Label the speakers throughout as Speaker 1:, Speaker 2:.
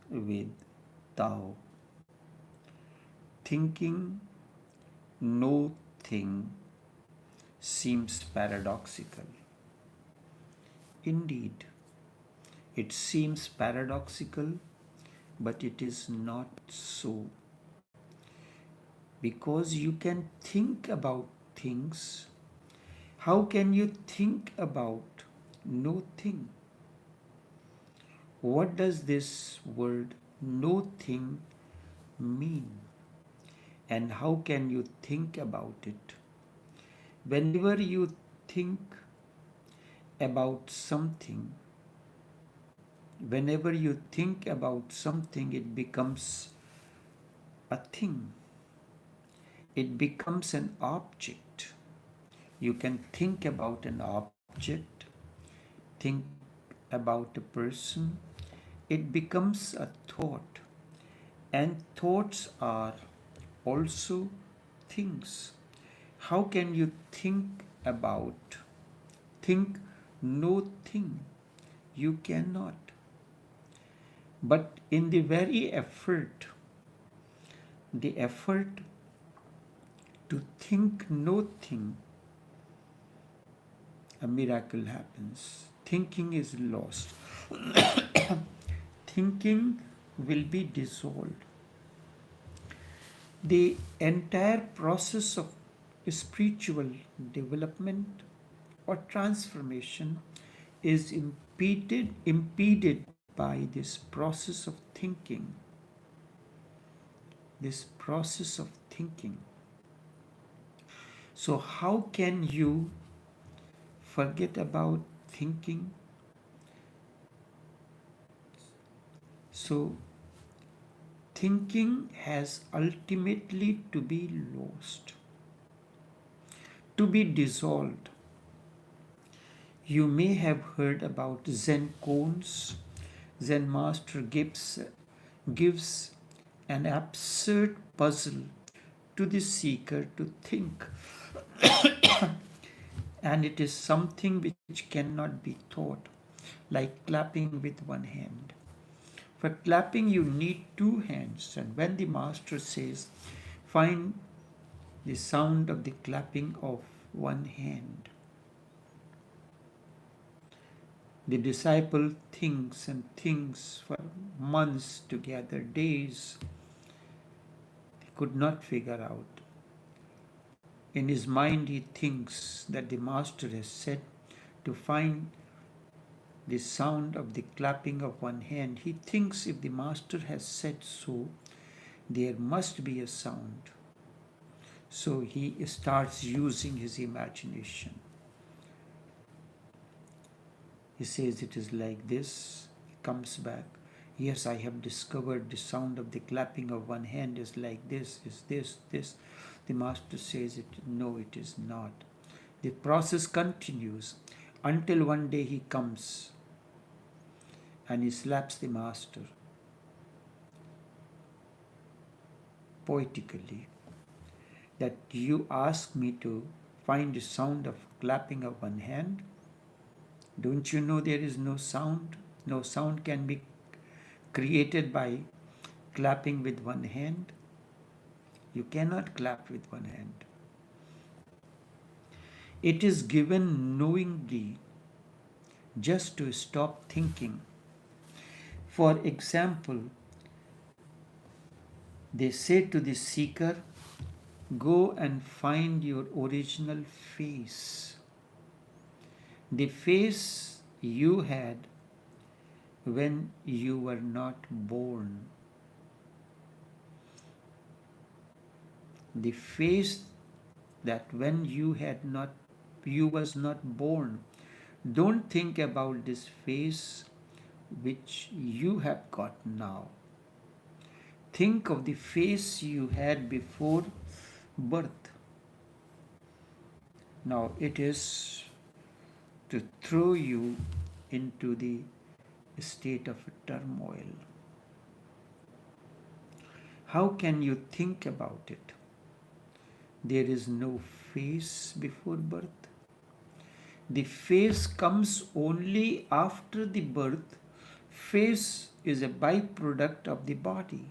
Speaker 1: with Tao. Thinking no thing seems paradoxical. Indeed, it seems paradoxical, but it is not so. Because you can think about things, how can you think about no thing? What does this word no thing mean? And how can you think about it? Whenever you think about something, whenever you think about something, it becomes a thing. It becomes an object. You can think about an object, think about a person. It becomes a thought. And thoughts are also things. How can you think no thing? You cannot. But in the effort to think no thing, a miracle happens. Thinking is lost. Thinking will be dissolved. The entire process of spiritual development or transformation is impeded by this process of thinking. This process of thinking. So, how can you forget about thinking? So, thinking has ultimately to be lost, to be dissolved. You may have heard about Zen koans. Zen master gives an absurd puzzle to the seeker to think, and it is something which cannot be taught, like clapping with one hand. For clapping, you need two hands, and when the master says, find the sound of the clapping of one hand, the disciple thinks and thinks for months together, days. He could not figure out. In his mind, he thinks that the master has said to find the sound of the clapping of one hand. He thinks if the master has said so, there must be a sound. So he starts using his imagination. He says it is like this. He comes back. Yes, I have discovered the sound of the clapping of one hand is like this, is this. The master says it, no, it is not. The process continues until one day he comes and he slaps the master poetically that you ask me to find the sound of clapping of one hand. Don't you know there is no sound? No sound can be created by clapping with one hand. You cannot clap with one hand. It is given knowingly just to stop thinking. For example, they say to the seeker, go and find your original face. The face you had when you were not born. The face that when you was not born. Don't think about this face which you have got now. Think of the face you had before birth. Now it is to throw you into the state of turmoil. How can you think about it? There is no face before birth. The face comes only after the birth. Face is a byproduct of the body.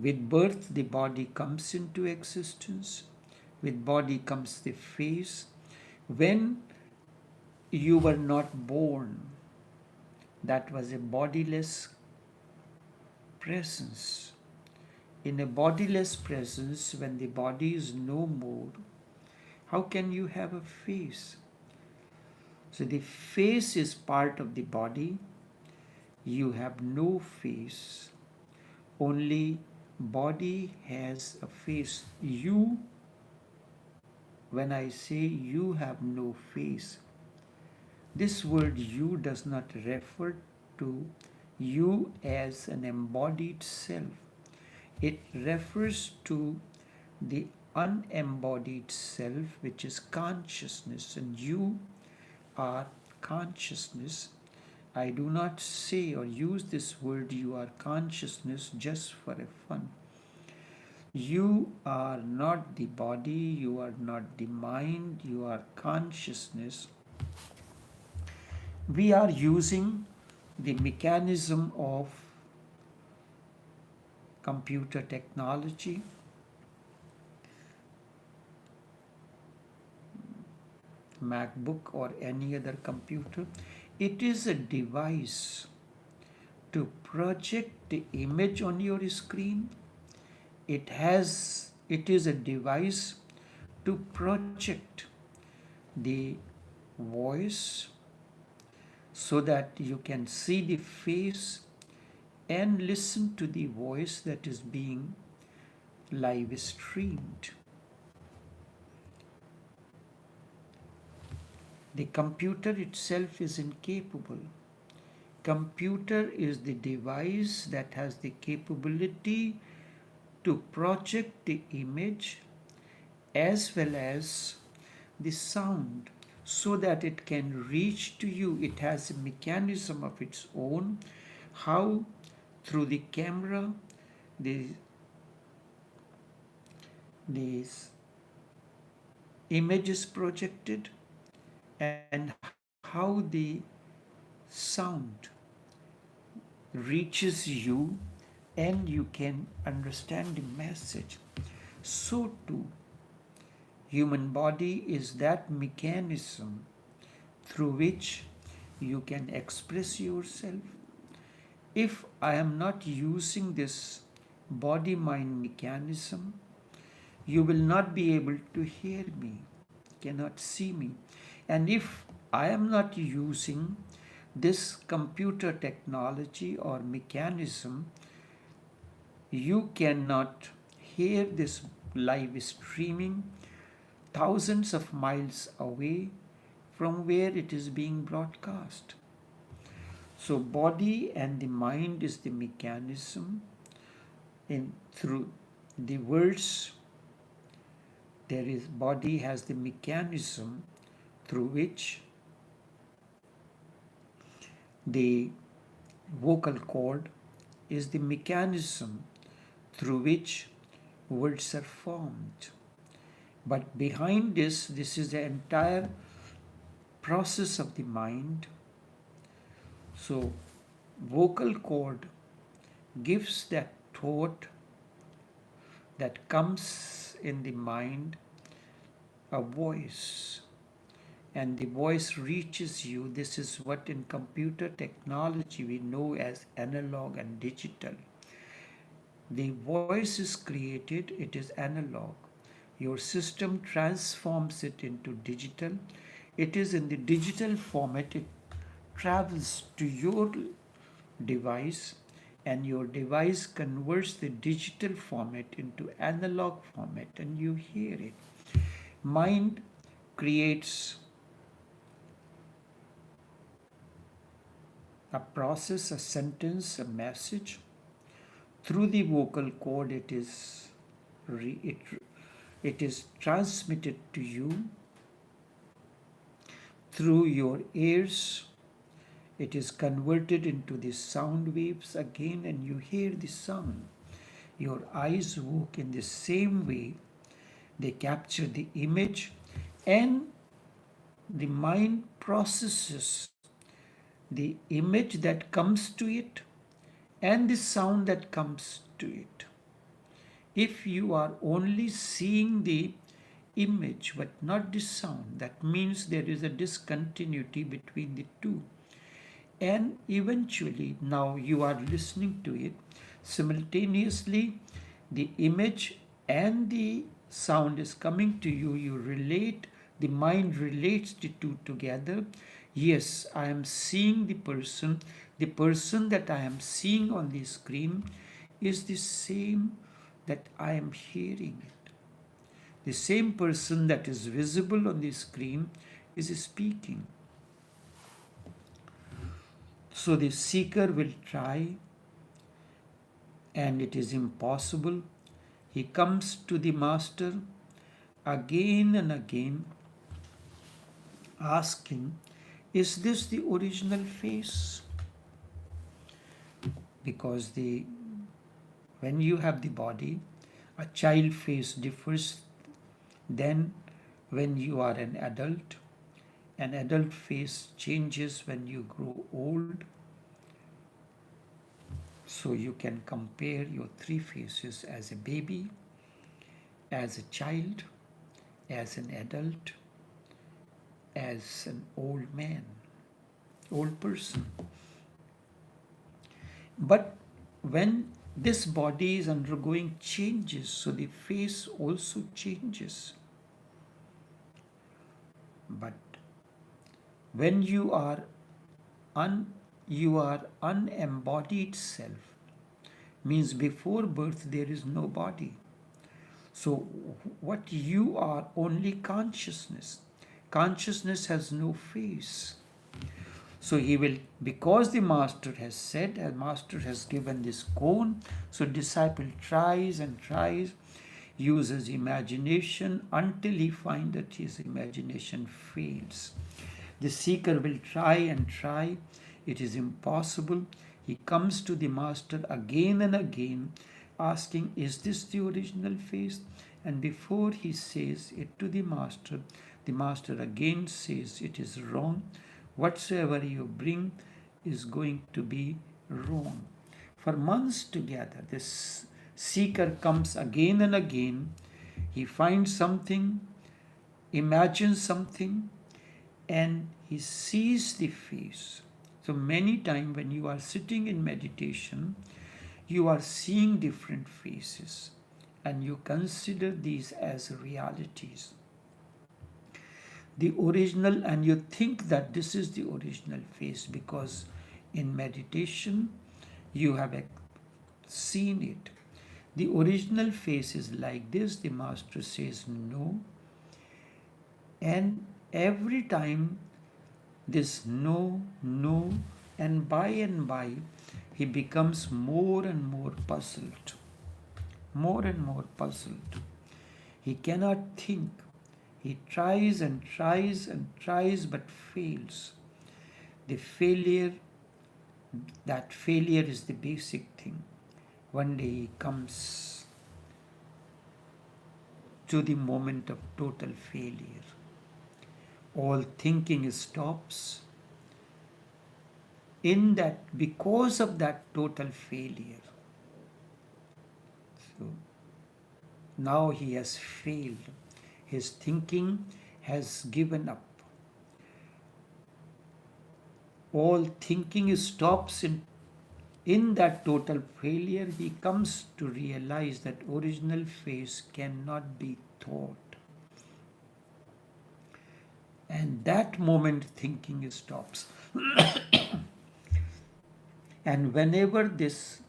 Speaker 1: With birth, the body comes into existence. With body comes the face. When you were not born, that was a bodiless presence. In a bodiless presence, when the body is no more, how can you have a face? So the face is part of the body. You have no face. Only body has a face. You, when I say you have no face, this word you does not refer to you as an embodied self. It refers to the unembodied self, which is consciousness, and you are consciousness. I do not say or use this word you are consciousness just for a fun. You are not the body, you are not the mind, you are consciousness. We are using the mechanism of computer technology, MacBook or any other computer. It is a device to project the image on your screen. It is a device to project the voice so that you can see the face and listen to the voice that is being live streamed. The computer itself is incapable. Computer is the device that has the capability to project the image as well as the sound so that it can reach to you. It has a mechanism of its own, how through the camera the image is projected and how the sound reaches you and you can understand the message. So too, human body is that mechanism through which you can express yourself. If I am not using this body-mind mechanism, you will not be able to hear me, cannot see me. And if I am not using this computer technology or mechanism, you cannot hear this live streaming thousands of miles away from where it is being broadcast. So body and the mind is the mechanism. In through the words, there is body has the mechanism through which the vocal cord is the mechanism through which words are formed. But behind this is the entire process of the mind. So vocal cord gives that thought that comes in the mind a voice, and the voice reaches you. This is what in computer technology we know as analog and digital. The voice is created, it is analog. Your system transforms it into digital. It is in the digital format, it travels to your device, and your device converts the digital format into analog format and you hear it. Mind creates a process, a sentence, a message. Through the vocal cord, it is transmitted to you. Through your ears, it is converted into the sound waves again, and you hear the sound. Your eyes work in the same way. They capture the image, and the mind processes the image that comes to it and the sound that comes to it. If you are only seeing the image but not the sound, that means there is a discontinuity between the two. And eventually, now you are listening to it, simultaneously, the image and the sound is coming to you. You relate, the mind relates the two together. Yes, I am seeing the person. The person that I am seeing on the screen is the same that I am hearing it. The same person that is visible on the screen is speaking. So the seeker will try, and it is impossible. He comes to the master again and again, asking, is this the original face? Because when you have the body, a child face differs than when you are an adult. An adult face changes when you grow old. So you can compare your three faces: as a baby, as a child, as an adult, as an old man, old person. But when this body is undergoing changes, so the face also changes. But when you are unembodied self, means before birth there is no body. So what you are only consciousness. Consciousness has no face. So he will, because the master has said, and master has given this cone, so disciple tries and tries, uses imagination until he finds that his imagination fails. The seeker will try and try. It is impossible. He comes to the master again and again, asking, is this the original face? And before he says it to the master again says, it is wrong. Whatsoever you bring is going to be wrong. For months together, this seeker comes again and again. He finds something, imagines something, and he sees the face. So many times when you are sitting in meditation, you are seeing different faces and you consider these as realities. The original, and you think that this is the original face because in meditation you have seen it. The original face is like this. The master says no. And every time this no, and by, he becomes more and more puzzled. More and more puzzled. He cannot think. He tries and tries and tries but fails. The failure, that failure is the basic thing. One day he comes to the moment of total failure. All thinking stops. In that, because of that total failure. So now he has failed. His thinking has given up. All thinking stops in that total failure. He comes to realize that original face cannot be thought. And that moment thinking stops. And whenever this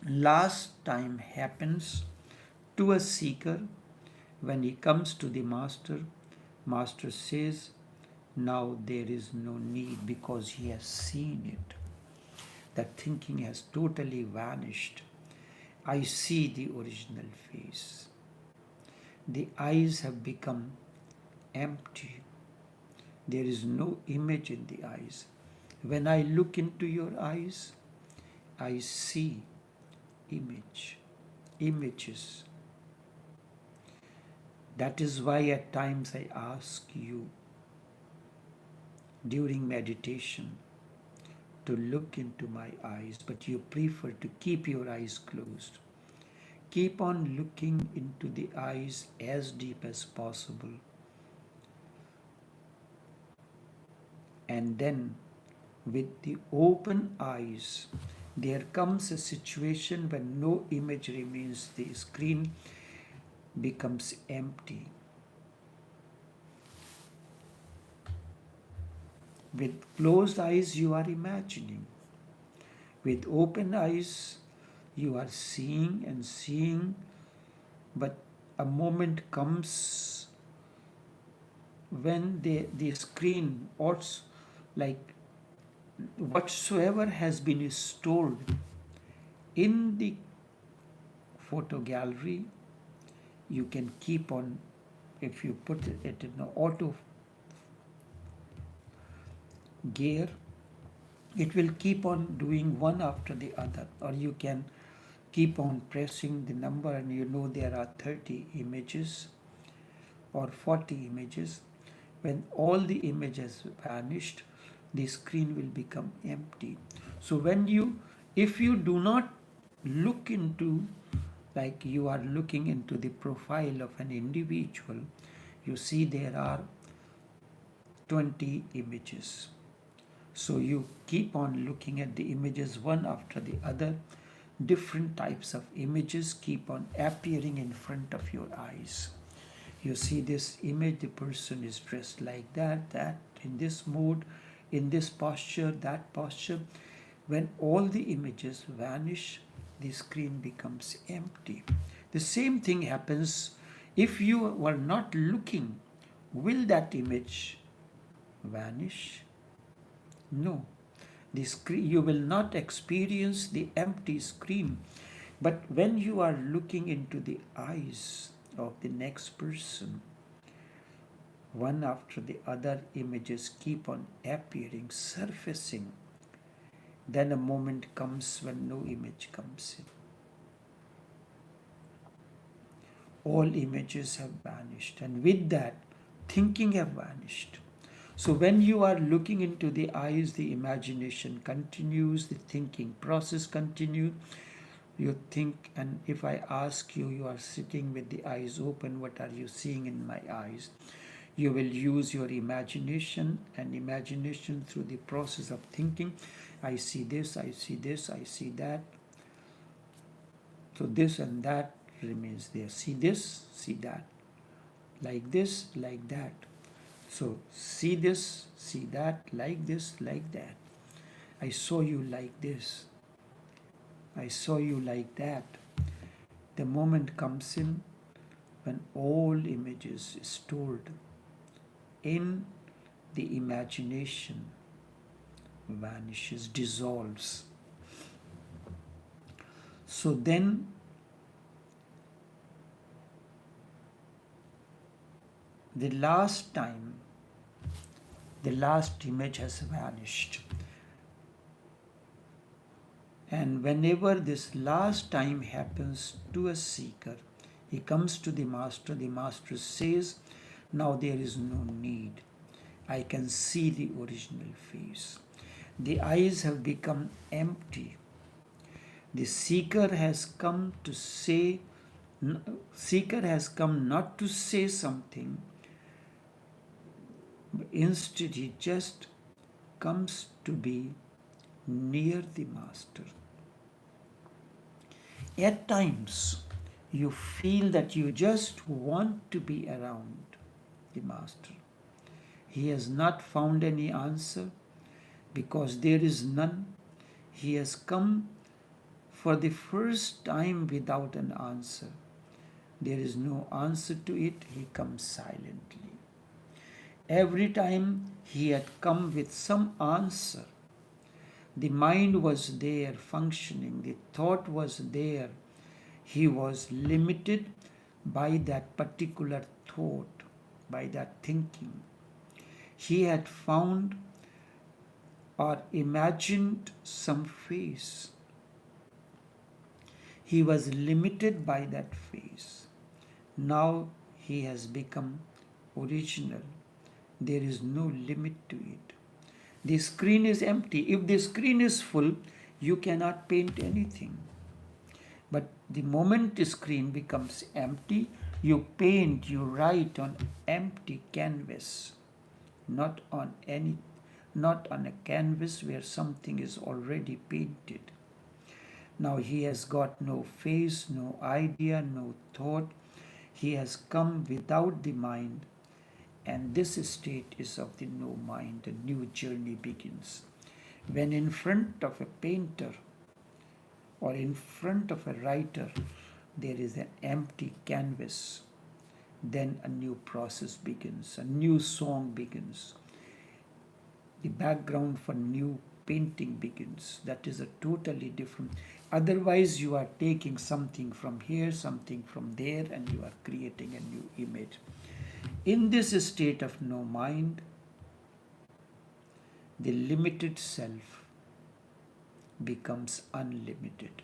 Speaker 1: last time happens to a seeker, when he comes to the master, master says, now there is no need because he has seen it. That thinking has totally vanished. I see the original face. The eyes have become empty. There is no image in the eyes. When I look into your eyes, I see images. That is why at times I ask you, during meditation to look into my eyes, but you prefer to keep your eyes closed. Keep on looking into the eyes as deep as possible. And then, with the open eyes, there comes a situation when no image remains, the screen becomes empty. With closed eyes, you are imagining. With open eyes, you are seeing and seeing, but a moment comes when the screen, also, like whatsoever has been stored in the photo gallery, you can keep on, if you put it in the auto gear, it will keep on doing one after the other, or you can keep on pressing the number and you know there are 30 images or 40 images. When all the images vanished, the screen will become empty. So if you do not look into, like you are looking into the profile of an individual, you see there are 20 images. So you keep on looking at the images one after the other. Different types of images keep on appearing in front of your eyes. You see this image, the person is dressed like that, in this mood, in this posture, that posture. When all the images vanish, the screen becomes empty. The same thing happens if you were not looking. Will that image vanish? No. The screen, you will not experience the empty screen. But when you are looking into the eyes of the next person, one after the other images keep on appearing, surfacing. Then a moment comes when no image comes in. All images have vanished, and with that, thinking have vanished. So when you are looking into the eyes, the imagination continues, the thinking process continues. You think, and if I ask you, you are sitting with the eyes open, what are you seeing in my eyes? You will use your imagination, and imagination through the process of thinking. I see this, I see this, I see that. So this and that remains there. See this, see that. Like this, like that. So see this, see that, like this, like that. I saw you like this. I saw you like that. The moment comes in when all images stored in the imagination vanishes, dissolves. So then the last time, the last image has vanished. And whenever this last time happens to a seeker, he comes to the master says, now there is no need. I can see the original face. The eyes have become empty. The seeker has come not to say something, but instead he just comes to be near the master. At times, you feel that you just want to be around the master. He has not found any answer because there is none. He has come for the first time without an answer. There is no answer to it. He comes silently. Every time he had come with some answer, the mind was there functioning, the thought was there. He was limited by that particular thought, by that thinking. He had found or imagined some face. He was limited by that face. Now he has become original. There is no limit to it. The screen is empty. If the screen is full, you cannot paint anything. But the moment the screen becomes empty, you paint, you write on empty canvas, not on a canvas where something is already painted. Now he has got no face, no idea, no thought. He has come without the mind, and this state is of the no mind. A new journey begins. When in front of a painter or in front of a writer there is an empty canvas, then a new process begins, a new song begins. The background for new painting begins. That is a totally different. Otherwise, you are taking something from here, something from there, and you are creating a new image. In this state of no mind, the limited self becomes unlimited.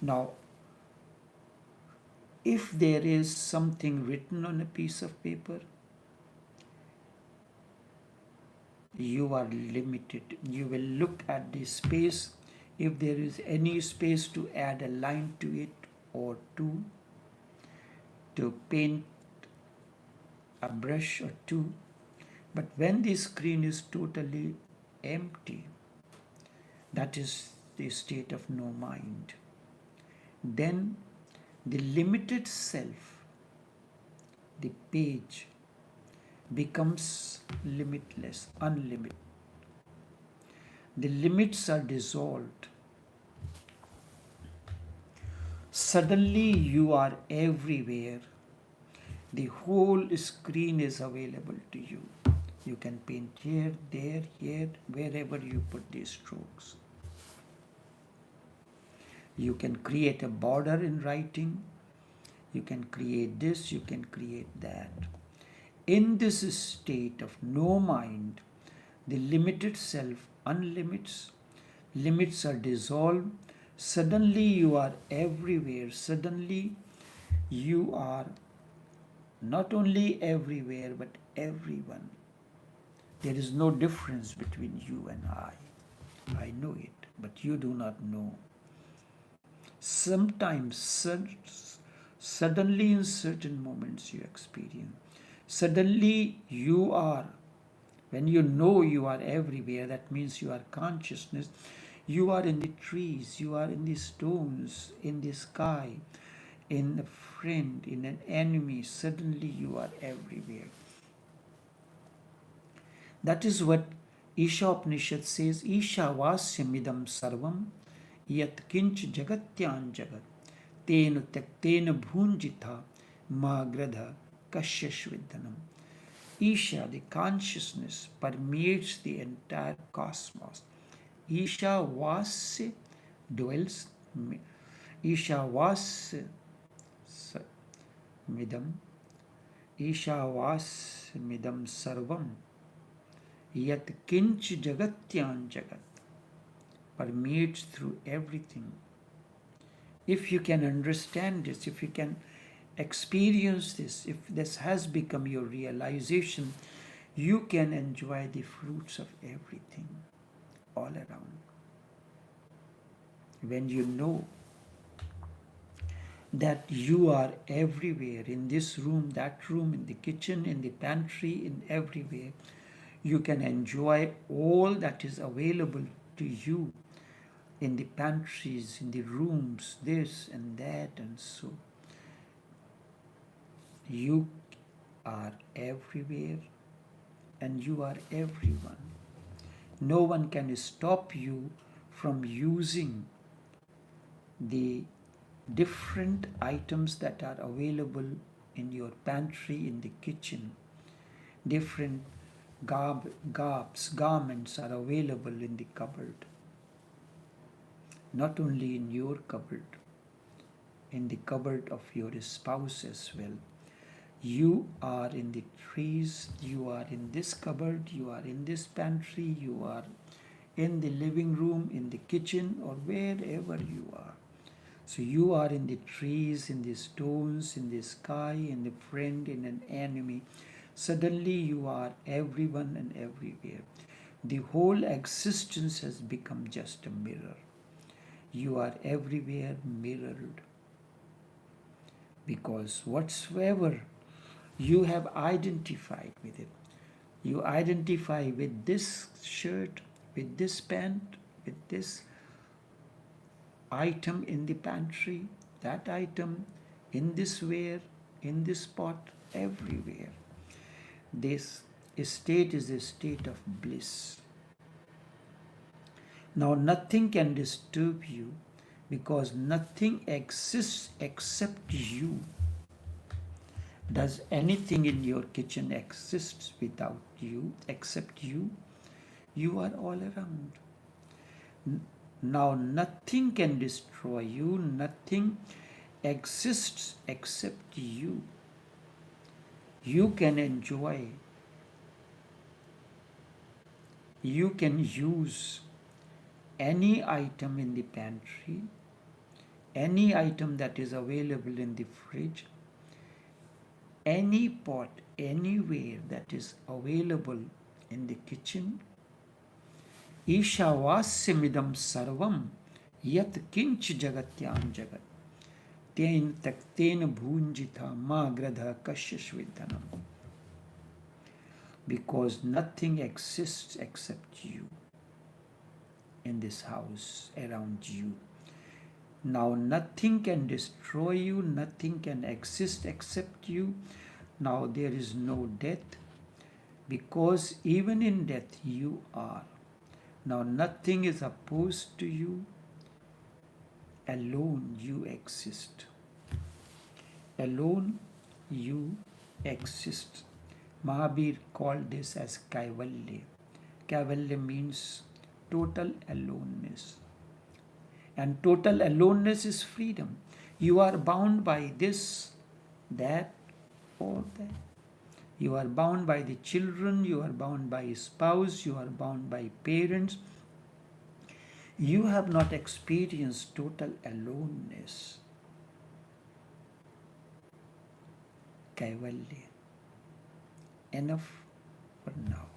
Speaker 1: Now, if there is something written on a piece of paper, you are limited. You will look at the space. If there is any space to add a line to it or two, to paint a brush or two. But when the screen is totally empty, that is the state of no mind. Then the limited self, the page, becomes limitless, unlimited. The limits are dissolved. Suddenly you are everywhere. The whole screen is available to you. You can paint here, there, here, wherever you put these strokes. You can create a border in writing. You can create this, you can create that. In this state of no mind, the limited self unlimits, limits are dissolved. Suddenly you are everywhere. Suddenly you are not only everywhere, but everyone. There is no difference between you and I. I know it, but you do not know. Sometimes, suddenly in certain moments you experience. Suddenly you are, when you know you are everywhere, that means you are consciousness. You are in the trees, you are in the stones, in the sky, in a friend, in an enemy. Suddenly you are everywhere. That is what Isha Upanishad says, Isha vasyamidam sarvam yat kinch jagatyan jagat tenu tektena bhunjitha magradha kashyashvidhanam. Isha, the consciousness, permeates the entire cosmos. Isha Vasya dwells. Isha Vasya midam. Isha Vasya midam sarvam. Yat kinch jagatyan jagat. Permeates through everything. If you can understand this, if you can experience this, if this has become your realization, you can enjoy the fruits of everything all around. When you know that you are everywhere, in this room, that room, in the kitchen, in the pantry, in everywhere, you can enjoy all that is available to you in the pantries, in the rooms, this and that and so. You are everywhere and you are everyone. No one can stop you from using the different items that are available in your pantry, in the kitchen. Different garments are available in the cupboard. Not only in your cupboard, in the cupboard of your spouse as well. You are in the trees, you are in this cupboard, you are in this pantry, you are in the living room, in the kitchen, or wherever you are. So you are in the trees, in the stones, in the sky, in the friend, in an enemy. Suddenly you are everyone and everywhere. The whole existence has become just a mirror. You are everywhere mirrored, because whatsoever you have identified with it, you identify with this shirt, with this pant, with this item in the pantry, that item in this ware, in this pot, everywhere. This state is a state of bliss. Now nothing can disturb you, because nothing exists except you. Does anything in your kitchen exist without you, except you? You are all around. Now nothing can destroy you, nothing exists except you. You can enjoy, you can use any item in the pantry, any item that is available in the fridge, any pot anywhere that is available in the kitchen. Ishavasyamidam sarvam yat kinch jagatyam jagat ten takten bhunjita magradha kashyashvidhanam. Because nothing exists except you in this house, around you. Now nothing can destroy you, nothing can exist except you. Now there is no death, because even in death you are. Now nothing is opposed to you, alone you exist. Alone you exist. Mahabir called this as Kaivalya. Kaivalya means total aloneness. And total aloneness is freedom. You are bound by this, that, or that. You are bound by the children, you are bound by a spouse, you are bound by parents. You have not experienced total aloneness. Kaivalya. Enough for now.